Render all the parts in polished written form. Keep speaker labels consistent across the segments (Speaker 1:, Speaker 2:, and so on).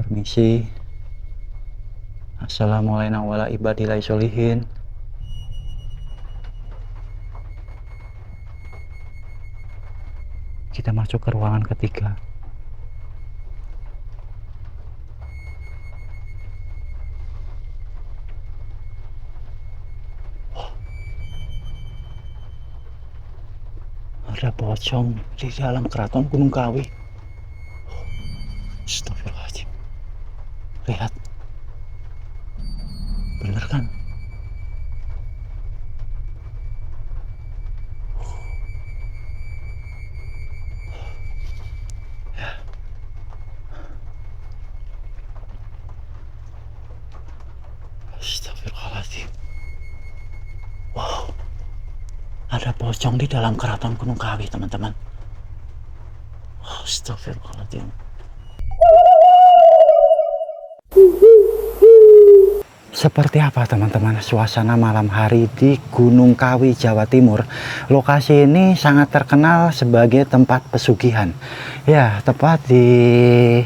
Speaker 1: Permisi. Assalamualaikum warahmatullahi wabarakatuh. Kita masuk ke ruangan ketiga. Ada pocong di dalam keraton Gunung Kawi. Astagfirullahaladzim. Lihat. Bener kan? Astagfirullahaladzim. Wow. Ada pocong di dalam keraton Gunung Kawi, teman-teman. Astagfirullahaladzim. Seperti apa teman-teman suasana malam hari di Gunung Kawi, Jawa Timur? Lokasi ini sangat terkenal sebagai tempat pesugihan. Ya, tepat di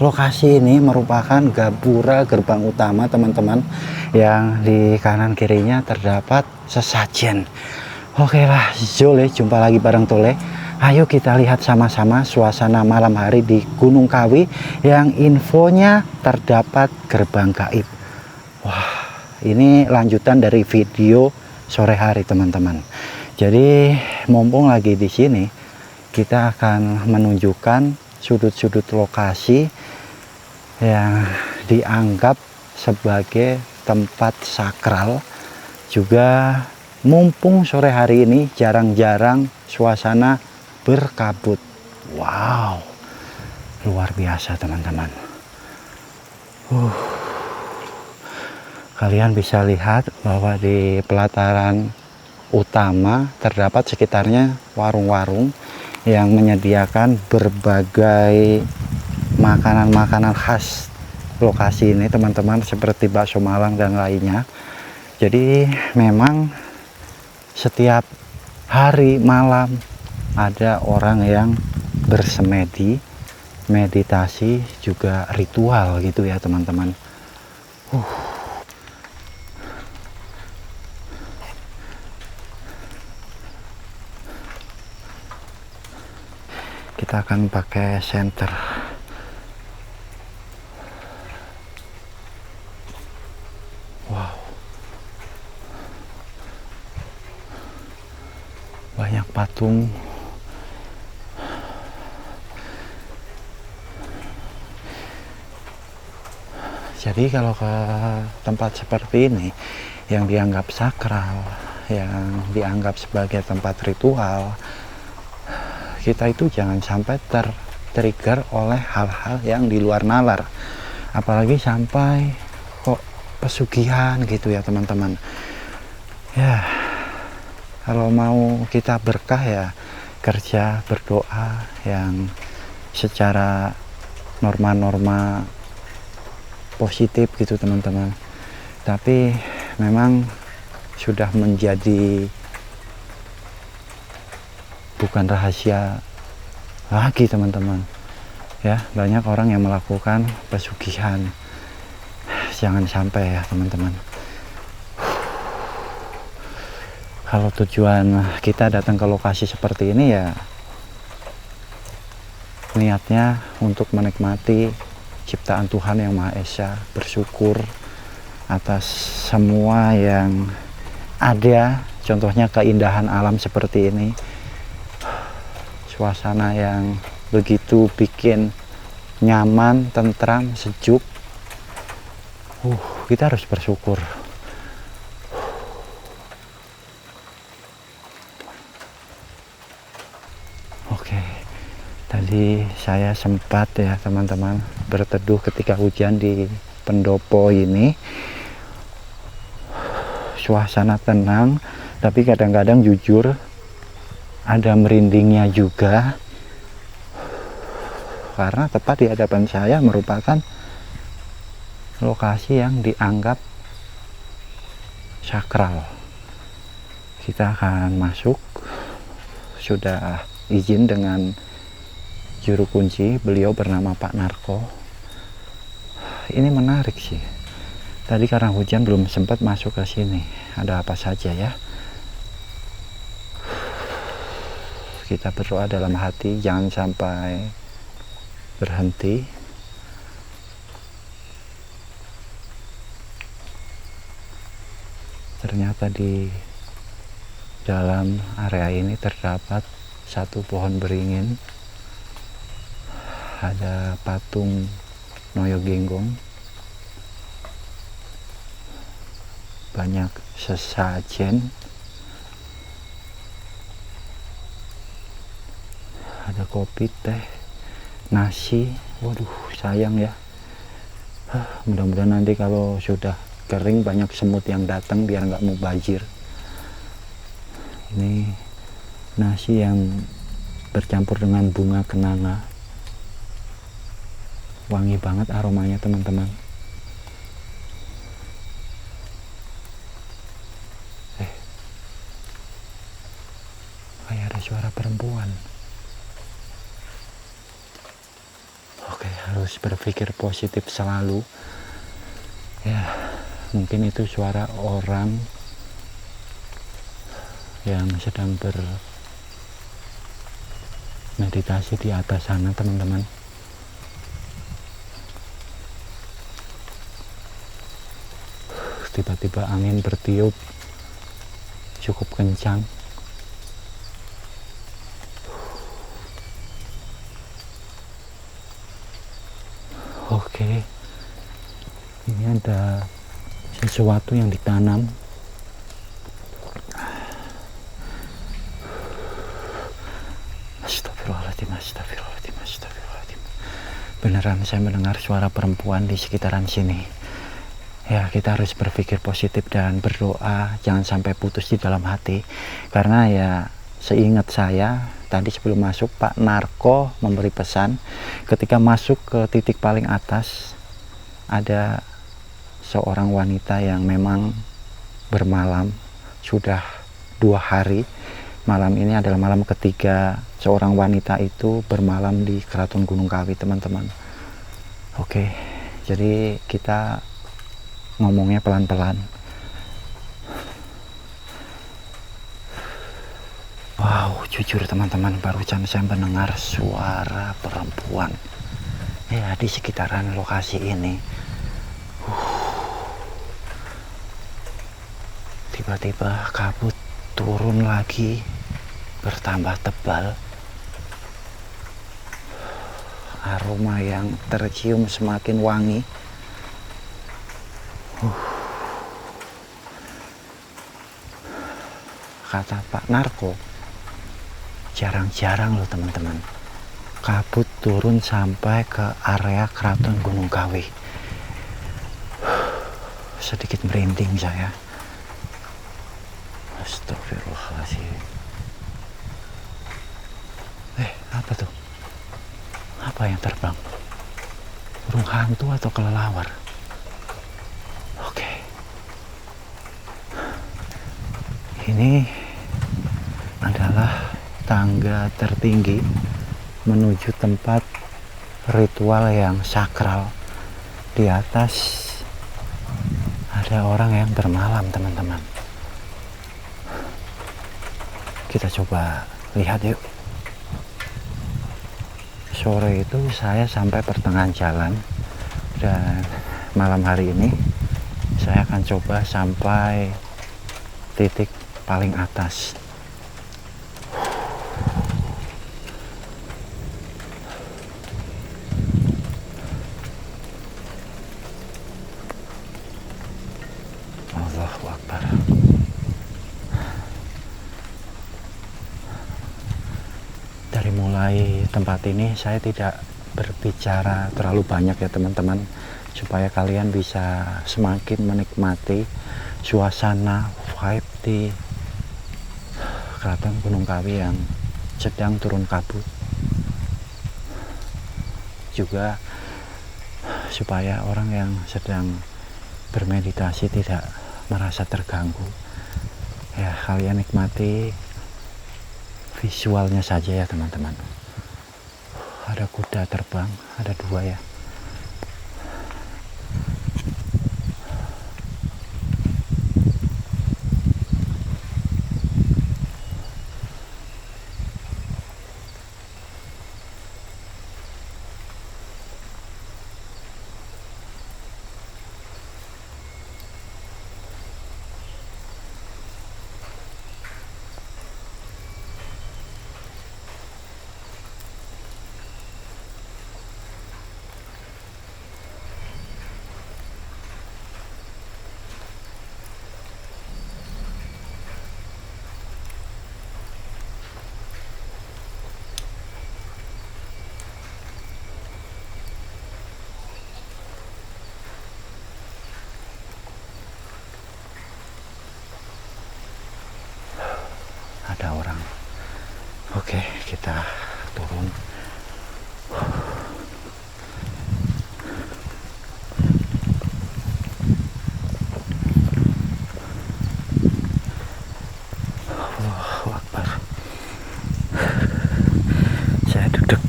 Speaker 1: lokasi ini merupakan gapura gerbang utama, teman-teman. Yang di kanan kirinya terdapat sesajen. Oke lah, Zole, jumpa lagi bareng Tole. Ayo kita lihat sama-sama suasana malam hari di Gunung Kawi yang infonya terdapat gerbang gaib. Wah, ini lanjutan dari video sore hari, teman-teman. Jadi mumpung lagi di sini, kita akan menunjukkan sudut-sudut lokasi yang dianggap sebagai tempat sakral. Juga mumpung sore hari ini jarang-jarang suasana berkabut. Wow, luar biasa, teman-teman. Kalian bisa lihat bahwa di pelataran utama terdapat sekitarnya warung-warung yang menyediakan berbagai makanan-makanan khas lokasi ini, teman-teman, seperti bakso Malang dan lainnya. Jadi memang setiap hari malam ada orang yang bersemedi, meditasi, juga ritual gitu ya, teman-teman. Kita akan pakai senter. Wow, banyak patung. Jadi kalau ke tempat seperti ini yang dianggap sakral, yang dianggap sebagai tempat ritual, kita itu jangan sampai tertrigger oleh hal-hal yang di luar nalar, apalagi sampai kok pesugihan gitu ya, teman-teman. Ya, kalau mau kita berkah ya kerja berdoa yang secara norma-norma positif gitu, teman-teman. Tapi memang sudah menjadi bukan rahasia lagi, teman-teman. Ya, banyak orang yang melakukan pesugihan. Jangan sampai ya, teman-teman. Kalau tujuan kita datang ke lokasi seperti ini ya niatnya untuk menikmati ciptaan Tuhan Yang Maha Esa, bersyukur atas semua yang ada, contohnya keindahan alam seperti ini. Suasana yang begitu bikin nyaman, tentram, sejuk. Kita harus bersyukur. Oke, tadi saya sempat ya, teman-teman, berteduh ketika hujan di pendopo ini. Suasana tenang, tapi kadang-kadang jujur ada merindingnya juga, karena tepat di hadapan saya merupakan lokasi yang dianggap sakral. Kita akan masuk, sudah izin dengan juru kunci, beliau bernama Pak Narko. Ini menarik sih. Tadi karena hujan belum sempat masuk ke sini. Ada apa saja ya? Kita berdoa dalam hati, jangan sampai berhenti. Ternyata di dalam area ini terdapat satu pohon beringin, ada patung Noyo Genggong, banyak sesajen, ada kopi, teh, nasi. Waduh, sayang ya. Mudah-mudahan nanti kalau sudah kering banyak semut yang datang biar nggak mubazir. Ini nasi yang bercampur dengan bunga kenanga, wangi banget aromanya teman-teman. Kayak ada suara perempuan. Oke, harus berpikir positif selalu ya. Mungkin itu suara orang yang sedang bermeditasi di atas sana teman-teman. Tiba-tiba angin bertiup cukup kencang. Oke, ini ada sesuatu yang ditanam. Astagfirullahaladzim. Beneran saya mendengar suara perempuan di sekitaran sini. Ya, kita harus berpikir positif dan berdoa, jangan sampai putus di dalam hati. Karena ya, seingat saya, tadi sebelum masuk Pak Narko memberi pesan, ketika masuk ke titik paling atas, ada seorang wanita yang memang bermalam, sudah 2 hari. Malam ini adalah malam ketiga seorang wanita itu bermalam di Keraton Gunung Kawi teman-teman. Oke, jadi kita ngomongnya pelan-pelan. Wow, jujur teman-teman, barusan saya mendengar suara perempuan ya di sekitaran lokasi ini. Tiba-tiba kabut turun lagi, bertambah tebal. Aroma yang tercium semakin wangi. Kata Pak Narko, jarang-jarang loh teman-teman, kabut turun sampai ke area Keraton Gunung Kawi. Sedikit merinding saya. Astagfirullahaladzim. Apa tuh? Apa yang terbang? Burung hantu atau kelelawar? Oke. Ini adalah tangga tertinggi menuju tempat ritual yang sakral. Di atas ada orang yang bermalam teman-teman. Kita coba lihat yuk. Sore itu saya sampai pertengahan jalan, dan malam hari ini saya akan coba sampai titik paling atas. Allahu Akbar. Dari mulai tempat ini saya tidak berbicara terlalu banyak ya teman-teman, supaya kalian bisa semakin menikmati suasana vibe di Keraton Gunung Kawi yang sedang turun kabut. Juga supaya orang yang sedang bermeditasi tidak merasa terganggu. Ya, kalian nikmati visualnya saja ya teman-teman. Ada kuda terbang, ada 2 ya.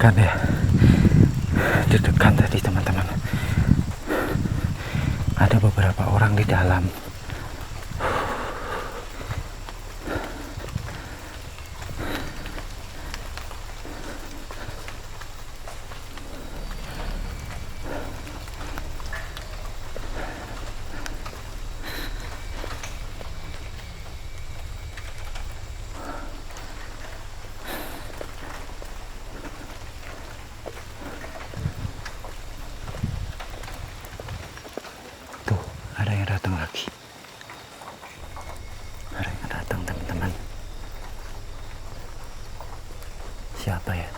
Speaker 1: Kan ya, deg-degan tadi teman-teman. Ada beberapa orang di dalam. Tuh, ada yang datang lagi. Ada yang datang teman-teman. Siapa ya?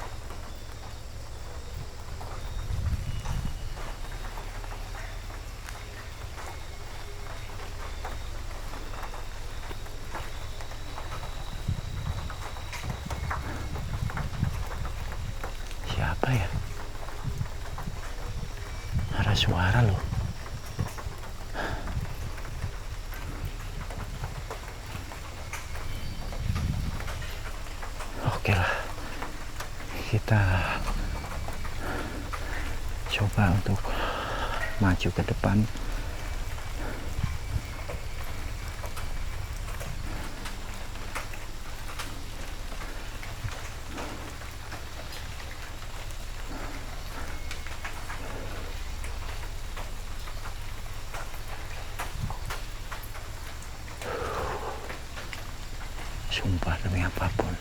Speaker 1: Siapa ya? Ada suara loh. Oke lah, kita coba untuk maju ke depan. Sumpah demi apapun,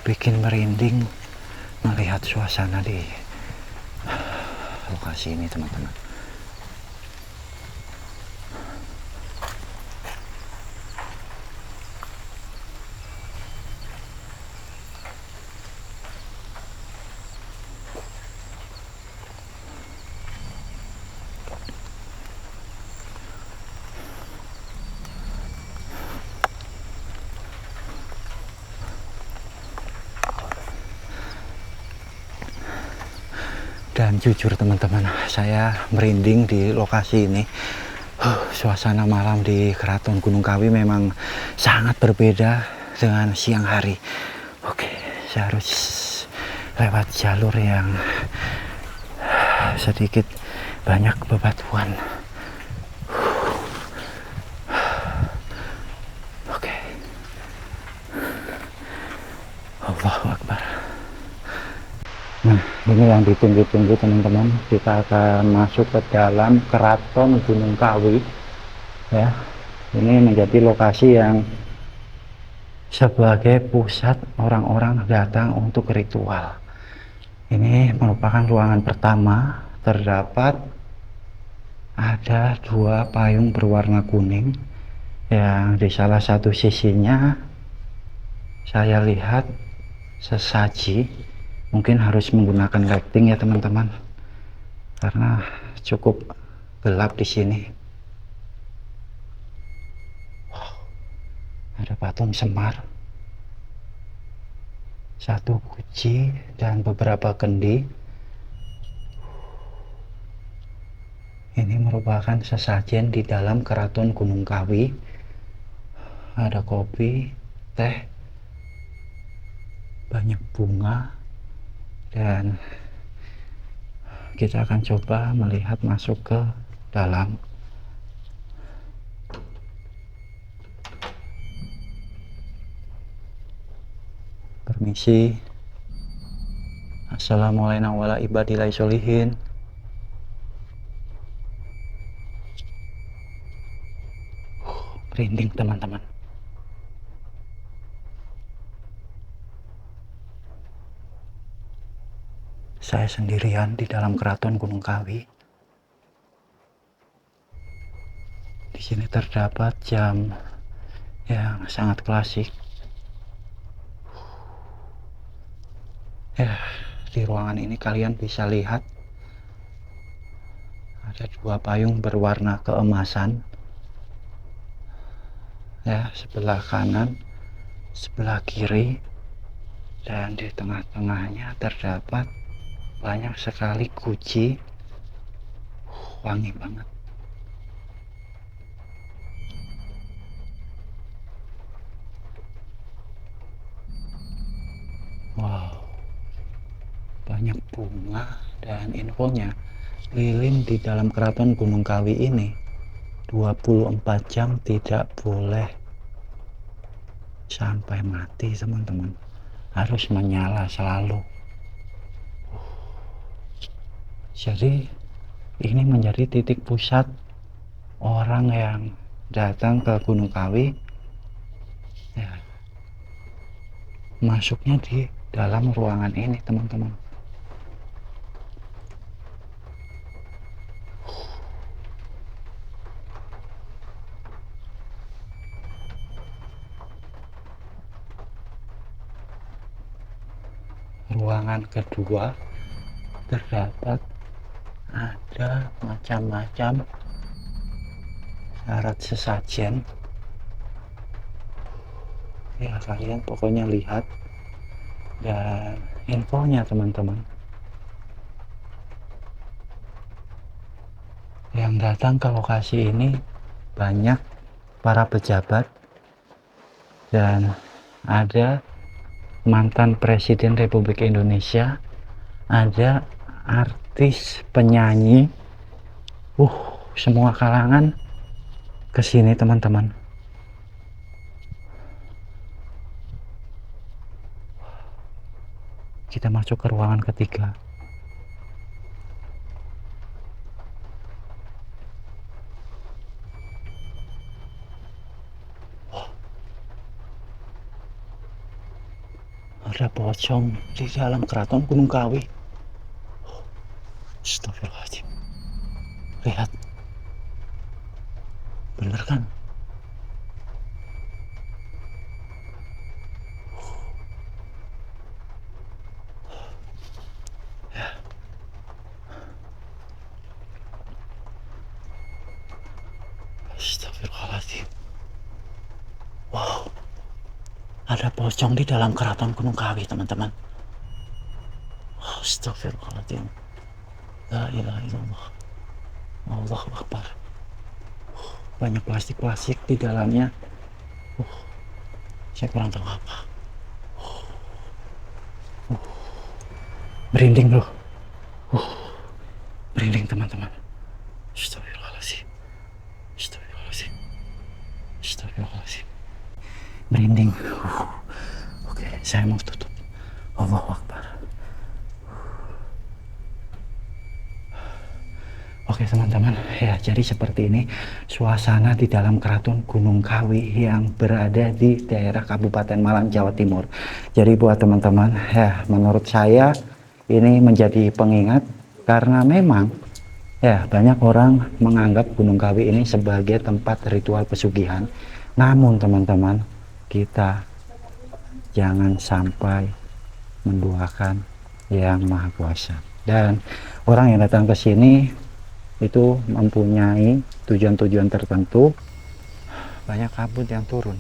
Speaker 1: bikin merinding melihat suasana di lokasi ini teman-teman. Dan jujur teman-teman, saya merinding di lokasi ini. Suasana malam di Keraton Gunung Kawi memang sangat berbeda dengan siang hari. Oke, saya harus lewat jalur yang sedikit banyak bebatuan. Oke. Allahu Akbar. Nah, ini yang ditunggu-tunggu teman-teman. Kita akan masuk ke dalam Keraton Gunung Kawi. Ya, ini menjadi lokasi yang sebagai pusat orang-orang datang untuk ritual. Ini merupakan ruangan pertama. Terdapat ada 2 payung berwarna kuning yang di salah satu sisinya saya lihat sesaji. Mungkin harus menggunakan lighting ya teman-teman, karena cukup gelap di sini. Wow, ada patung Semar, 1 guci dan beberapa kendi. Ini merupakan sesajen di dalam Keraton Gunung Kawi. Ada kopi, teh, banyak bunga. Dan kita akan coba melihat masuk ke dalam. Permisi. Assalamualaikum warahmatullahi wabarakatuh. Merinding teman-teman. Saya sendirian di dalam Keraton Gunung Kawi. Di sini terdapat jam yang sangat klasik. Ya, di ruangan ini kalian bisa lihat ada 2 payung berwarna keemasan. Ya, sebelah kanan, sebelah kiri, dan di tengah-tengahnya terdapat banyak sekali guci. Wangi banget. Wow. banyak bunga. Dan infonya, lilin di dalam keraton Gunung Kawi ini 24 jam tidak boleh sampai mati teman-teman, harus menyala selalu. Jadi ini menjadi titik pusat orang yang datang ke Gunung Kawi ya, masuknya di dalam ruangan ini teman-teman. Ruangan kedua terdapat ada macam-macam syarat sesajen ya, kalian pokoknya lihat. Dan infonya teman-teman, yang datang ke lokasi ini banyak para pejabat dan ada mantan Presiden Republik Indonesia, ada artis, penyanyi, semua kalangan kesini teman-teman. Kita masuk ke ruangan ketiga. Ada pocong di dalam keraton Gunung Kawi. Astagfirullahaladzim. Lihat. Bener kan? Astagfirullahaladzim. Wow. Ada pocong di dalam keraton Gunung Kawi teman-teman. Astagfirullahaladzim. La ilaha illallah. Allahu Akbar. Banyak plastik-plastik di dalamnya. Saya kurang tahu apa. Merinding loh. Merinding teman-teman. Astagfirullahaladzim. Astagfirullahaladzim. Astagfirullahaladzim. Merinding. Oke, saya mau tutup. Allahu Akbar. Oke teman-teman, ya jadi seperti ini suasana di dalam keraton Gunung Kawi yang berada di daerah Kabupaten Malang, Jawa Timur. Jadi buat teman-teman, ya menurut saya ini menjadi pengingat karena memang ya banyak orang menganggap Gunung Kawi ini sebagai tempat ritual pesugihan. Namun teman-teman, kita jangan sampai menduakan Yang Maha Kuasa. Dan orang yang datang ke sini itu mempunyai tujuan-tujuan tertentu. Banyak kabut yang turun.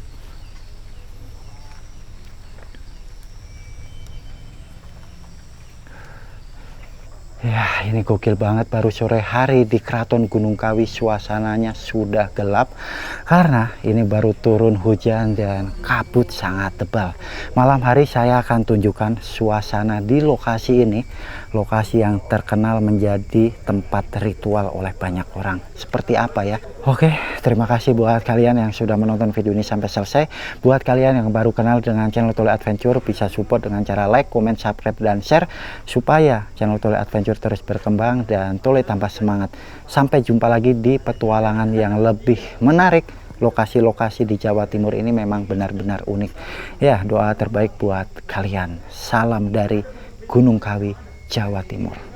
Speaker 1: Ya ini gokil banget, baru sore hari di Keraton Gunung Kawi suasananya sudah gelap karena ini baru turun hujan dan kabut sangat tebal. Malam hari saya akan tunjukkan suasana di lokasi ini, lokasi yang terkenal menjadi tempat ritual oleh banyak orang. Seperti apa ya? Oke, terima kasih buat kalian yang sudah menonton video ini sampai selesai. Buat kalian yang baru kenal dengan channel Tole Adventure, bisa support dengan cara like, comment, subscribe, dan share supaya channel Tole Adventure terus berkembang dan Tole tambah semangat. Sampai jumpa lagi di petualangan yang lebih menarik. Lokasi-lokasi di Jawa Timur ini memang benar-benar unik. Ya, doa terbaik buat kalian. Salam dari Gunung Kawi, Jawa Timur.